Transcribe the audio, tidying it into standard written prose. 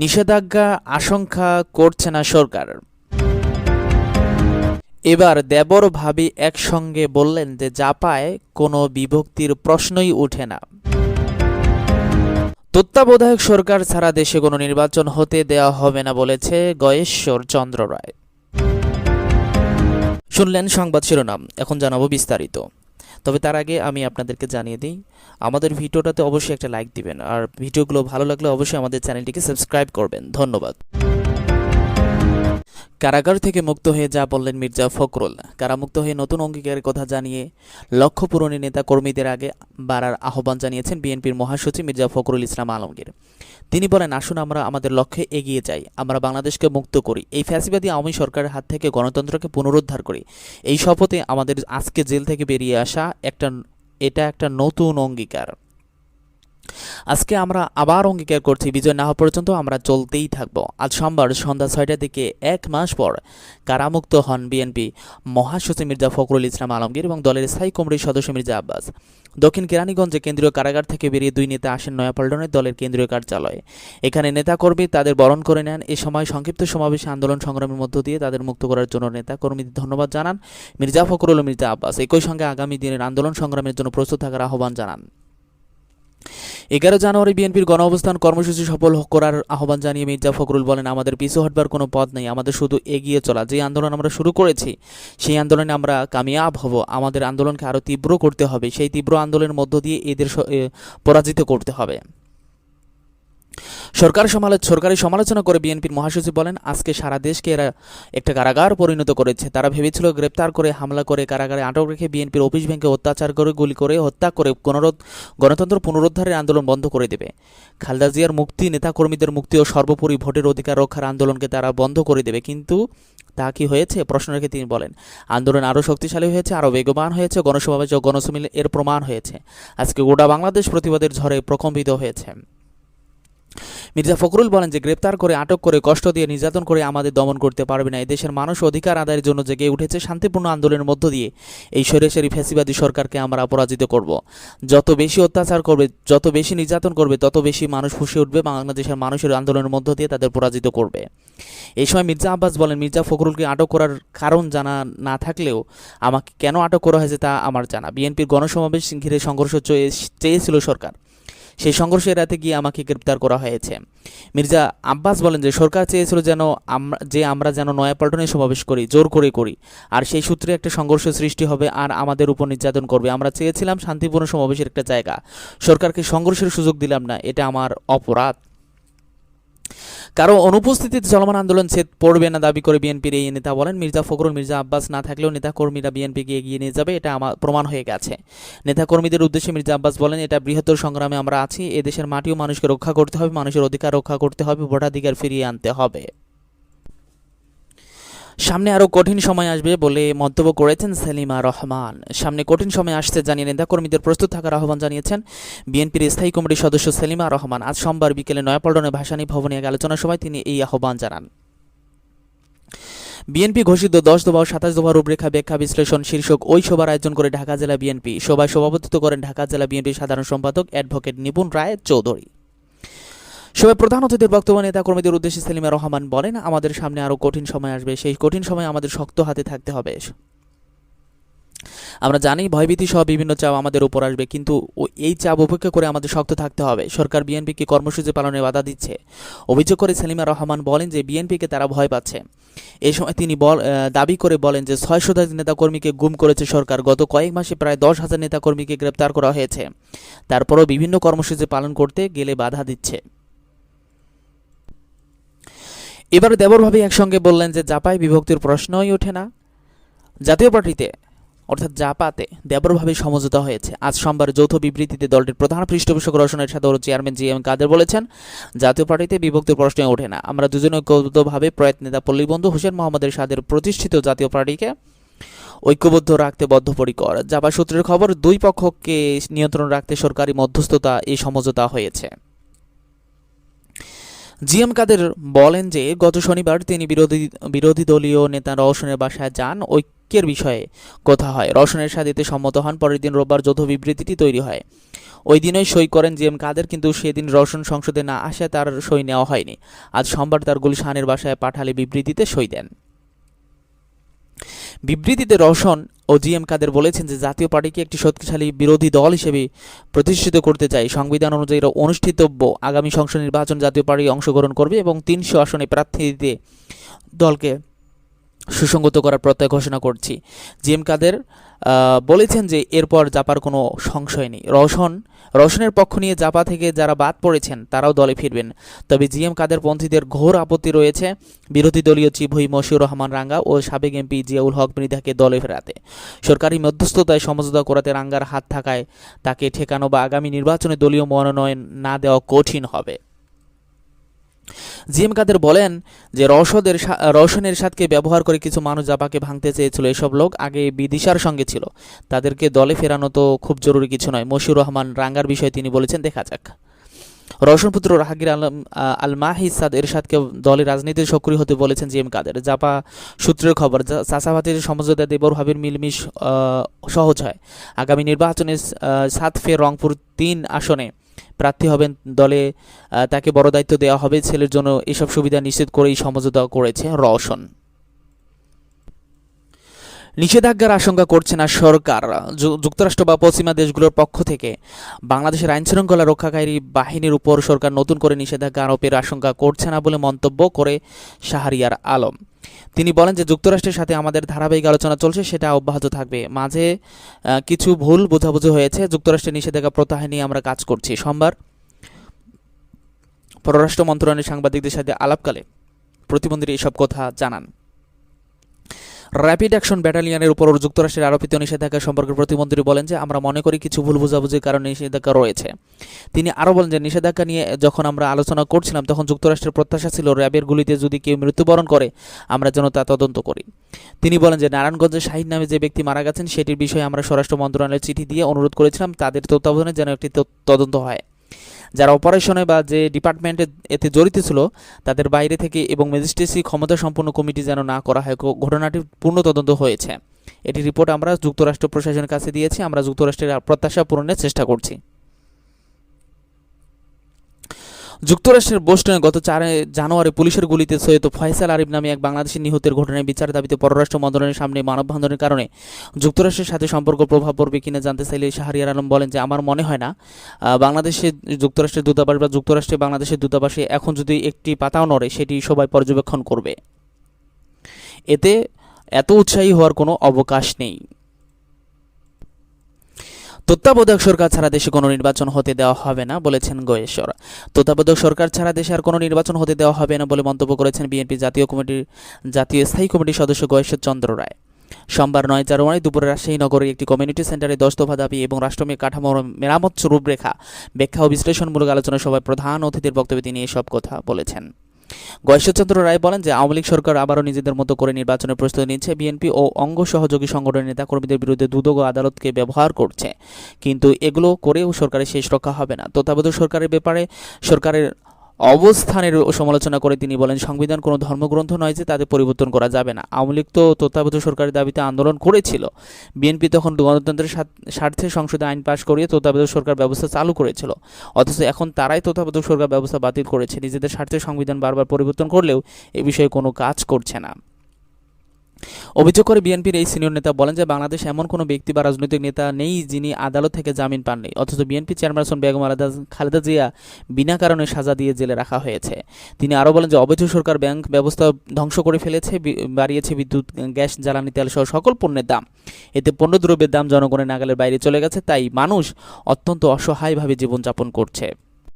নিষেধাজ্ঞা আশঙ্কা করছে না সরকার। এবার দেবর ভাবি একসঙ্গে বললেন যে জাপায় কোনো বিভক্তির প্রশ্নই ওঠে না। তত্ত্বাবধায়ক সরকার ছাড়া দেশে কোনো নির্বাচন হতে দেওয়া হবে না বলেছে গয়েশ্বর চন্দ্র রায়। শুনলেন সংবাদ শিরোনাম, এখন জানাবো বিস্তারিত। তবে তার আগে আমি আপনাদেরকে জানিয়ে দিই, আমাদের ভিডিওটাতে অবশ্যই একটা লাইক দিবেন, আর ভিডিওগুলো ভালো লাগলে অবশ্যই আমাদের চ্যানেলটিকে সাবস্ক্রাইব করবেন। ধন্যবাদ। কারাগার থেকে মুক্ত হয়ে যা বললেন মির্জা ফখরুল। কারামুক্ত হয়ে নতুন অঙ্গীকারের কথা জানিয়ে লক্ষ্য পূরণে নেতা কর্মীদের আগে বাড়ার আহ্বান জানিয়েছেন বিএনপির মহাসচিব মির্জা ফখরুল ইসলাম আলমগীর। তিনি বলেন, আসুন আমরা আমাদের লক্ষ্যে এগিয়ে যাই, আমরা বাংলাদেশকে মুক্ত করি, এই ফ্যাসিবাদী আওয়ামী সরকারের হাত থেকে গণতন্ত্রকে পুনরুদ্ধার করি। এই শপথে আমাদের আজকে জেল থেকে বেরিয়ে আসা এটা একটা নতুন অঙ্গীকার। আজকে আমরা আবার অঙ্গীকার করছি, বিজয় না হওয়া পর্যন্ত আমরা চলতেই থাকব। আজ সোমবার সন্ধ্যা ৬টার দিকে ১ মাস পর কারামুক্ত হন বিএনপি মহাসচিব মির্জা ফখরুল ইসলাম আলমগীর এবং দলের স্থায়ী কমিটির সদস্য মির্জা আব্বাস। দক্ষিণ কেরানীগঞ্জে কেন্দ্রীয় কারাগার থেকে বেরিয়ে দুই নেতা আসেন নয়াপল্টনের দলের কেন্দ্রীয় কার্যালয়ে। এখানে নেতাকর্মী তাদের বরণ করে নেন। এ সময় সংক্ষিপ্ত সমাবেশে আন্দোলন সংগ্রামের মধ্য দিয়ে তাদের মুক্ত করার জন্য নেতাকর্মীদের ধন্যবাদ জানান মির্জা ফখরুল ও মির্জা আব্বাস। একই সঙ্গে আগামী দিনের আন্দোলন সংগ্রামের জন্য প্রস্তুত থাকার আহ্বান জানান। ১১ জানুয়ারি বিএনপির গণঅবস্থান কর্মসূচি সফল করার আহ্বান জানিয়ে মির্জা ফখরুল বলেন, আমাদের পিছু হটবার কোনো পথ নেই, আমাদের শুধু এগিয়ে চলা। যে আন্দোলন আমরা শুরু করেছি সেই আন্দোলনে আমরা কামিয়াব হব। আমাদের আন্দোলনকে আরও তীব্র করতে হবে, সেই তীব্র আন্দোলনের মধ্য দিয়ে এদের পরাজিত করতে হবে। সরকারি সমালোচনা করে বিএনপির মহাসচিব বলেন, আজকে সারা দেশকে এরা একটা কারাগার পরিণত করেছে। তারা ভেবেছিল গ্রেপ্তার করে, হামলা করে, কারাগারে আটক রেখে বিএনপির অফিস ভেঙে অত্যাচার করে, গুলি করে, হত্যা করে গণতন্ত্র পুনরুদ্ধারের আন্দোলন বন্ধ করে দেবে। খালেদা জিয়ার মুক্তি, নেতাকর্মীদের মুক্তি ও সর্বোপরি ভোটের অধিকার রক্ষার আন্দোলনকে তারা বন্ধ করে দেবে। কিন্তু তা কি হয়েছে? প্রশ্ন রেখে তিনি বলেন, আন্দোলন আরও শক্তিশালী হয়েছে, আরও বেগবান হয়েছে, গণসমাবেশ ও গণসমিল এর প্রমাণ হয়েছে। আজকে গোটা বাংলাদেশ প্রতিবাদের ঝড়ে প্রকম্পিত হয়েছে। মির্জা ফখরুল বলেন যে গ্রেপ্তার করে, আটক করে, কষ্ট দিয়ে, নির্যাতন করে আমাদের দমন করতে পারবে না। এদেশের মানুষ অধিকার আদায়ের জন্য জেগে উঠেছে। শান্তিপূর্ণ আন্দোলনের মধ্য দিয়ে এই স্বৈরাচারী ফ্যাসিবাদী সরকারকে আমরা পরাজিত করব। যত বেশি অত্যাচার করবে, যত বেশি নির্যাতন করবে, তত বেশি মানুষ ফুঁসে উঠবে। বাংলাদেশের মানুষের আন্দোলনের মধ্য দিয়ে তাদের পরাজিত করবে। এই সময় মির্জা আব্বাস বলেন, মির্জা ফখরুলকে আটক করার কারণ জানা না থাকলেও আমাকে কেন আটক করা হয়েছে তা আমার জানা। বিএনপির গণসমাবেশ ঘিরে সংঘর্ষ চেয়েছিল সরকার, সেই সংঘর্ষে এড়াতে গিয়ে আমাকে গ্রেপ্তার করা হয়েছে। মির্জা আব্বাস বলেন যে সরকার চেয়েছিল আমরা যেন নয়াপল্টনে সমাবেশ করি, জোর করে করি, আর সেই সূত্রে একটা সংঘর্ষ সৃষ্টি হবে আর আমাদের উপর নির্যাতন করবে। আমরা চেয়েছিলাম শান্তিপূর্ণ সমাবেশের একটা জায়গা, সরকারকে সংঘর্ষের সুযোগ দিলাম না, এটা আমার অপরাধ। কারো অনুপস্থিতিতে চলমান আন্দোলন ছেদ পড়বে না দাবি করে বিএনপির এই নেতা বলেন, মির্জা ফখরুল, মির্জা আব্বাস না থাকলেও নেতাকর্মীরা বিএনপিকে এগিয়ে নিয়ে যাবে, এটা আমার প্রমাণ হয়ে গেছে। নেতাকর্মীদের উদ্দেশ্যে মির্জা আব্বাস বলেন, এটা বৃহত্তর সংগ্রামে আমরা আছি। এদেশের মাটি ও মানুষকে রক্ষা করতে হবে, মানুষের অধিকার রক্ষা করতে হবে, ভোটাধিকার ফিরিয়ে আনতে হবে। সামনে আরও কঠিন সময় আসবে বলে মন্তব্য করেছেন সেলিমা রহমান। সামনে কঠিন সময় আসছে জানিয়ে নেতাকর্মীদের প্রস্তুত থাকার আহ্বান জানিয়েছেন বিএনপির স্থায়ী কমিটির সদস্য সেলিমা রহমান। আজ সোমবার বিকেলে নয়াপল্টনে ভাসানী ভবনে এক আলোচনার সময় তিনি এই আহ্বান জানান। বিএনপি ঘোষিত ১০ দফা ও ২৭ দফা রূপরেখা ব্যাখ্যা বিশ্লেষণ শীর্ষক ওই সভার আয়োজন করে ঢাকা জেলা বিএনপি। সভায় সভাপতিত্ব করেন ঢাকা জেলা বিএনপির সাধারণ সম্পাদক অ্যাডভোকেট নিপুণ রায় চৌধুরী। সভায় প্রধান অতিথির বক্তব্য নেতাকর্মীদের উদ্দেশ্যে সেলিমা রহমান বলেন, আমাদের সামনে আরও কঠিন সময় আসবে, সেই কঠিন সময় আমাদের শক্ত হাতে থাকতে হবে। আমরা জানি ভয়ভীতি সহ বিভিন্ন চাপ আমাদের উপর আসবে, কিন্তু এই চাপ উপেক্ষা করে আমাদের শক্ত থাকতে হবে। সরকার বিএনপিকে কর্মসূচি পালনে বাধা দিচ্ছে অভিযোগ করে সেলিমা রহমান বলেন যে বিএনপিকে তারা ভয় পাচ্ছে। এই সময় তিনি দাবি করে বলেন যে ৬ শতাধিক নেতাকর্মীকে গুম করেছে সরকার। গত কয়েক মাসে প্রায় ১০,০০০ নেতাকর্মীকে গ্রেপ্তার করা হয়েছে, তারপরও বিভিন্ন কর্মসূচি পালন করতে গেলে বাধা দিচ্ছে। এবার দেবরভাবে একসঙ্গে বললেন যে জাপায় বিভক্তির প্রশ্নই ওঠে না। জাতীয় পার্টিতে অর্থাৎ জাপাতে দেবরভাবে সমঝোতা হয়েছে। আজ সোমবার যৌথ বিবৃতিতে দলটির প্রধান পৃষ্ঠপোষক রওশন এরশাদ ও চেয়ারম্যান জি এম কাদের বলেছেন, জাতীয় পার্টিতে বিভক্তির প্রশ্নই ওঠে না। আমরা দুজনে ঐক্যবদ্ধভাবে প্রয়াত নেতা পল্লীবন্ধু হোসেন মোহাম্মদ এরশাদের প্রতিষ্ঠিত জাতীয় পার্টিকে ঐক্যবদ্ধ রাখতে বদ্ধপরিকর। জাপা সূত্রের খবর, দুই পক্ষকে নিয়ন্ত্রণ রাখতে সরকারি মধ্যস্থতা এই সমঝোতা হয়েছে। জি এম কাদের বলেন যে গত শনিবার তিনি বিরোধী দলীয় নেতা রওশনের বাসায় যান। ঐক্যের বিষয়ে কথা হয়, রওশন এরশাদ এতে সম্মত হন। পরের দিন রোববার যৌথ বিবৃতিটি তৈরি হয়। ওই দিনই সই করেন জি এম কাদের, কিন্তু সেদিন রওশন সংসদে না আসায় তার সই নেওয়া হয়নি। আজ সোমবার তার গুলশানের বাসায় পাঠালে বিবৃতিতে সই দেন। বিবৃতিতে রওশন ও জি এম কাদের বলেছেন যে জাতীয় পার্টিকে একটি শক্তিশালী বিরোধী দল হিসেবে প্রতিষ্ঠিত করতে চাই। সংবিধান অনুযায়ী অনুষ্ঠিতব্য আগামী সংসদ নির্বাচন জাতীয় পার্টি অংশগ্রহণ করবে এবং 300 আসনে প্রার্থী দিতে দলকে সুসংগত করার প্রত্যয় ঘোষণা করছি। জি এম কাদের বলেছেন যে এরপর জাপার কোনো সংশয় নেই। রওশনের পক্ষ নিয়ে জাপা থেকে যারা বাদ পড়েছেন তারাও দলে ফিরবেন। তবে জি এম কাদের পন্থীদের ঘোর আপত্তি রয়েছে বিরোধী দলীয় চিফ হুই মশিউর রহমান রাঙ্গা ও সাবেক এমপি জিয়াউল হক মৃধাকে দলে ফেরাতে। সরকারি মধ্যস্থতায় সমঝোতা করাতে রাঙ্গার হাত থাকায় তাকে ঠেকানো বা আগামী নির্বাচনে দলীয় মনোনয়ন না দেওয়া কঠিন হবে। জি এম কাদের বলেন যে রওশনের সাথে ব্যবহার করে কিছু মানুষ জাপাকে ভাঙতে চেয়েছিল। এসব লোক আগে বিদিশার সঙ্গে ছিল, তাদেরকে দলে ফেরানো তো খুব জরুরি কিছু নয়। মশিউর রহমান রাঙ্গার বিষয়ে তিনি বলেছেন, দেখা যাক। রওশন পুত্র রাহাগীর আল মাহিসাদ এরশাদকে দলের রাজনীতিতে সক্রিয় হতে বলেছেন জি এম কাদের। জাপা সূত্রের খবর, চাষাভাতির সমঝোতা দেবর ভাবির মিলমিশ সহজ হয়। আগামী নির্বাচনে সাতফে রংপুর 3 আসনে প্রার্থী হবেন। দলে তাকে বড় দায়িত্ব দেওয়া হবে। ছেলের জন্য এসব সুবিধা নিশ্চিত করেই সমঝোতা করেছে রওশন। নিষেধাজ্ঞার আশঙ্কা করছে না সরকার। যুক্তরাষ্ট্র বা পশ্চিমা দেশগুলোর পক্ষ থেকে বাংলাদেশের আইনশৃঙ্খলা রক্ষাকারী বাহিনীর উপর সরকার নতুন করে নিষেধাজ্ঞা আরোপের আশঙ্কা করছে না বলে মন্তব্য করে শাহরিয়ার আলম। তিনি বলেন যে যুক্তরাষ্ট্রের সাথে আমাদের ধারাবাহিক আলোচনা চলছে, সেটা অব্যাহত থাকবে। মাঝে কিছু ভুল বোঝাবুঝি হয়েছে। যুক্তরাষ্ট্রের নিষেধাজ্ঞা প্রত্যাহার নিয়ে আমরা কাজ করছি। সোমবার পররাষ্ট্র মন্ত্রণালয়ের সাংবাদিকদের সাথে আলাপকালে প্রতিমন্ত্রী এসব কথা জানান। র্যাপিড অ্যাকশন ব্যাটালিয়নের উপর যুক্তরাষ্ট্রের আরোপিত নিষেধাজ্ঞা সম্পর্কে প্রতিমন্ত্রী বলেন যে আমরা মনে করি কিছু ভুল বোঝাবুঝির কারণে নিষেধাজ্ঞা রয়েছে। তিনি আরও বলেন যে নিষেধাজ্ঞা নিয়ে যখন আমরা আলোচনা করছিলাম তখন যুক্তরাষ্ট্রের প্রত্যাশা ছিল র্যাবের গুলিতে যদি কেউ মৃত্যুবরণ করে আমরা যেন তা তদন্ত করি। তিনি বলেন যে নারায়ণগঞ্জে শাহিদ নামে যে ব্যক্তি মারা গেছেন সেটির বিষয়ে আমরা স্বরাষ্ট্র মন্ত্রণালয়ে চিঠি দিয়ে অনুরোধ করেছিলাম তাদের তত্ত্বাবধানে যেন একটি তদন্ত হয়। যারা অপারেশনে বা যে ডিপার্টমেন্টে এতে জড়িত ছিল তাদের বাইরে থেকে এবং ম্যাজিস্ট্রেসি ক্ষমতা সম্পন্ন কমিটি যেন না করা হয়। ঘটনাটির পূর্ণ তদন্ত হয়েছে। এটি রিপোর্ট আমরা যুক্তরাষ্ট্র প্রশাসনের কাছে দিয়েছি। আমরা যুক্তরাষ্ট্রের প্রত্যাশা পূরণের চেষ্টা করছি। যুক্তরাষ্ট্রের বোস্টনে গত 4 জানুয়ারি পুলিশের গুলিতে সৈয়দ ফয়সাল আরিফ নামে এক বাংলাদেশি নিহতের ঘটনায় বিচার দাবিতে পররাষ্ট্র মন্ত্রণালয়ের সামনে মানববন্ধনের কারণে যুক্তরাষ্ট্রের সাথে সম্পর্ক প্রভাব পড়বে কিনা জানতে চাইলে শাহরিয়ার আলম বলেন যে আমার মনে হয় না বাংলাদেশে যুক্তরাষ্ট্রের দূতাবাস বা যুক্তরাষ্ট্রে বাংলাদেশের দূতাবাসে এখন যদি একটি পাতাও নড়ে সেটি সবাই পর্যবেক্ষণ করবে। এতে এত উৎসাহী হওয়ার কোনো অবকাশ নেই। তত্ত্বাবধায়ক সরকার ছাড়া দেশে কোনো নির্বাচন হতে দেওয়া হবে না বলেছেন গয়েশ্বর। তত্ত্বাবধায়ক সরকার ছাড়া দেশে আর কোনো নির্বাচন হতে দেওয়া হবে না বলে মন্তব্য করেছেন বিএনপি জাতীয় স্থায়ী কমিটির সদস্য গয়েশ্বর চন্দ্র রায়। সোমবার 9 জানুয়ারি দুপুরে রাজশাহী নগরের একটি কমিউনিটি সেন্টারে 10 দফা দাবি এবং রাষ্ট্রীয় কাঠামোর মেরামত রূপরেখা ব্যাখ্যা ও বিশ্লেষণমূলক আলোচনা সভায় প্রধান অতিথির বক্তব্যে তিনি এসব কথা বলেছেন। গয়েশ্বরচন্দ্র রায় বলেন যে আওয়ামী লীগ সরকার আবারও নিজেদের মতো করে নির্বাচনের প্রস্তুতি নিচ্ছে। বিএনপি ও অঙ্গ সহযোগী সংগঠনের নেতাকর্মীদের বিরুদ্ধে দুদক ও আদালতকে ব্যবহার করছে, কিন্তু এগুলো করেও সরকারের শেষ রক্ষা হবে না। তত্ত্বাবধায়ক সরকারের ব্যাপারে সরকারের অবস্থানের সমালোচনা করে তিনি বলেন সংবিধান কোনো ধর্মগ্রন্থ নয় যে তাদের পরিবর্তন করা যাবে না। আওয়ামী লীগ তো তত্ত্বাবধায়ক সরকারের দাবিতে আন্দোলন করেছিল। বিএনপি তখন গণতন্ত্রের স্বার্থে সংসদে আইন পাশ করিয়ে তত্ত্বাবধায়ক সরকার ব্যবস্থা চালু করেছিল, অথচ এখন তারাই তত্ত্বাবধায়ক সরকার ব্যবস্থা বাতিল করেছে। নিজেদের স্বার্থে সংবিধান বারবার পরিবর্তন করলেও এ বিষয়ে কোনো কাজ করছে না। অভিযোগ করে বিএনপির এই সিনিয়র নেতা বলেন যে বাংলাদেশে এমন কোনো ব্যক্তি বা রাজনৈতিক নেতা নেই যিনি আদালত থেকে জামিন পাননি, অথচ বিএনপি চেয়ারপারসন বেগম খালেদা জিয়া বিনা কারণে সাজা দিয়ে জেলে রাখা হয়েছে। তিনি আরও বলেন যে অবৈধ সরকার ব্যাংক ব্যবস্থা ধ্বংস করে ফেলেছে, বাড়িয়েছে বিদ্যুৎ, গ্যাস, জ্বালানি তেল সহ সকল পণ্যের দাম। এতে পণ্যদ্রব্যের দাম জনগণের নাগালের বাইরে চলে গেছে, তাই মানুষ অত্যন্ত অসহায়ভাবে জীবনযাপন করছে।